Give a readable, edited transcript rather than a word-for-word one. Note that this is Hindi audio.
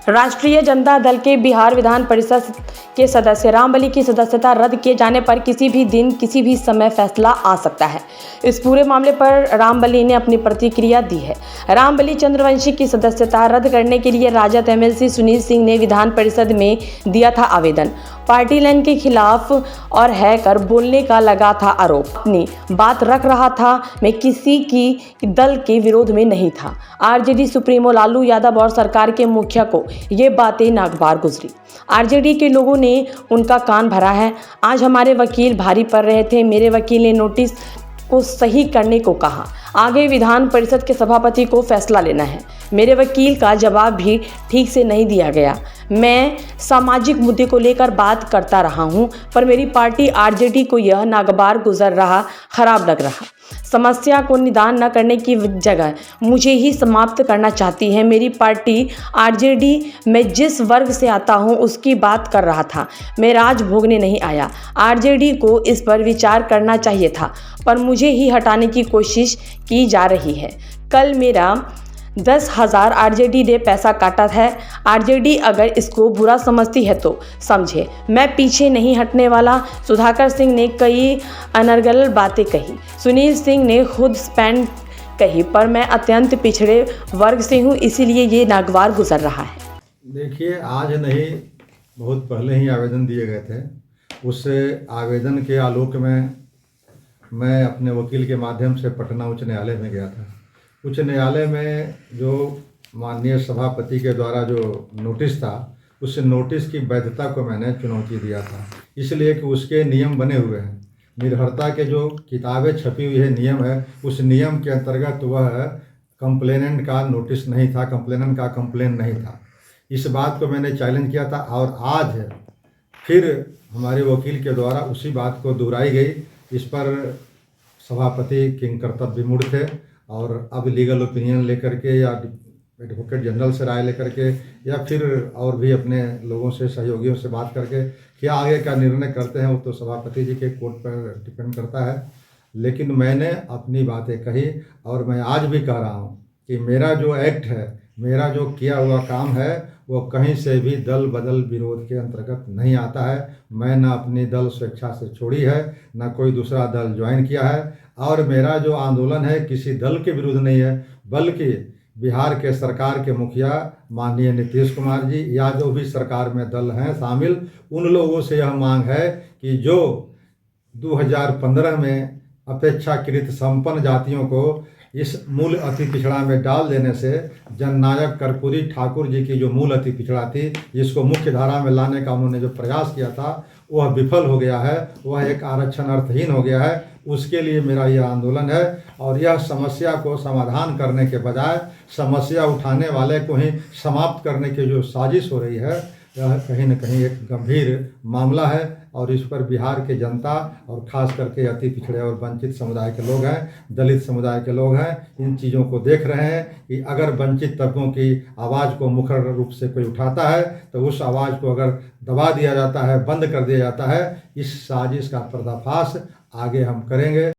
राष्ट्रीय जनता दल के बिहार विधान परिषद के सदस्य रामबली की सदस्यता रद्द किए जाने पर किसी भी दिन किसी भी समय फैसला आ सकता है। इस पूरे मामले पर रामबली ने अपनी प्रतिक्रिया दी है। रामबली चंद्रवंशी की सदस्यता रद्द करने के लिए राजद एमएलसी सुनील सिंह ने विधान परिषद में दिया था आवेदन। पार्टी लाइन के खिलाफ और है कर बोलने का लगा था आरोप। अपनी बात रख रहा था, मैं किसी की दल के विरोध में नहीं था। आरजेडी सुप्रीमो लालू यादव और सरकार के मुखिया को ये बातें नागवार गुजरी। आरजेडी के लोगों ने उनका कान भरा है। आज हमारे वकील भारी पड़ रहे थे। मेरे वकील ने नोटिस को सही करने को कहा। आगे विधान परिषद के सभापति को फैसला लेना है। मेरे वकील का जवाब भी ठीक से नहीं दिया गया। मैं सामाजिक मुद्दे को लेकर बात करता रहा हूं, पर मेरी पार्टी आरजेडी को यह नागवार गुजर रहा खराब लग रहा। समस्या को निदान न करने की जगह मुझे ही समाप्त करना चाहती है। मेरी पार्टी आरजेडी, मैं जिस वर्ग से आता हूं उसकी बात कर रहा था। मैं राज भोगने नहीं आया। आरजेडी को इस पर विचार करना चाहिए था, पर मुझे ही हटाने की कोशिश की जा रही है। कल मेरा 10,000 आरजेडी ने पैसा काटा है। आरजेडी अगर इसको बुरा समझती है तो समझे, मैं पीछे नहीं हटने वाला। सुधाकर सिंह ने कई अनर्गल बातें कही। सुनील सिंह ने खुद स्पैन कही, पर मैं अत्यंत पिछड़े वर्ग से हूं, इसीलिए ये नागवार गुजर रहा है। देखिए, आज नहीं बहुत पहले ही आवेदन दिए गए थे। उस आवेदन के आलोक में मैं अपने वकील के माध्यम से पटना उच्च न्यायालय में गया था। उच्च न्यायालय में जो माननीय सभापति के द्वारा जो नोटिस था, उस नोटिस की वैधता को मैंने चुनौती दिया था, इसलिए कि उसके नियम बने हुए हैं। निर्भरता के जो किताबें छपी हुई है, नियम है, उस नियम के अंतर्गत वह कंप्लेनेंट का नोटिस नहीं था, कंप्लेनेंट का कंप्लेन नहीं था। इस बात को मैंने चैलेंज किया था और आज फिर हमारे वकील के द्वारा उसी बात को दोहराई गई। इस पर सभापति किंग कर्तव्य विमूढ़ थे और अब लीगल ओपिनियन लेकर के या एडवोकेट जनरल से राय लेकर के या फिर और भी अपने लोगों से, सहयोगियों से बात करके क्या आगे का निर्णय करते हैं, वो तो सभापति जी के कोर्ट पर डिपेंड करता है। लेकिन मैंने अपनी बातें कही और मैं आज भी कह रहा हूँ कि मेरा जो एक्ट है, मेरा जो किया हुआ काम है, वो कहीं से भी दल बदल विरोध के अंतर्गत नहीं आता है। मैं ना अपनी दल स्वेच्छा से छोड़ी है, ना कोई दूसरा दल ज्वाइन किया है, और मेरा जो आंदोलन है किसी दल के विरुद्ध नहीं है, बल्कि बिहार के सरकार के मुखिया माननीय नीतीश कुमार जी या जो भी सरकार में दल हैं शामिल, उन लोगों से यह मांग है कि जो 2015 में अपेक्षाकृत संपन्न जातियों को इस मूल अति पिछड़ा में डाल देने से जननायक कर्पूरी ठाकुर जी की जो मूल अति पिछड़ा थी, जिसको मुख्य धारा में लाने का उन्होंने जो प्रयास किया था, वह विफल हो गया है। वह एक आरक्षण अर्थहीन हो गया है। उसके लिए मेरा यह आंदोलन है और यह समस्या को समाधान करने के बजाय समस्या उठाने वाले को ही समाप्त करने की जो साजिश हो रही है, यह कहीं न कहीं एक गंभीर मामला है। और इस पर बिहार के जनता और ख़ास करके अति पिछड़े और वंचित समुदाय के लोग हैं, दलित समुदाय के लोग हैं, इन चीज़ों को देख रहे हैं कि अगर वंचित तबकों की आवाज़ को मुखर रूप से कोई उठाता है तो उस आवाज़ को अगर दबा दिया जाता है, बंद कर दिया जाता है, इस साजिश का पर्दाफाश आगे हम करेंगे।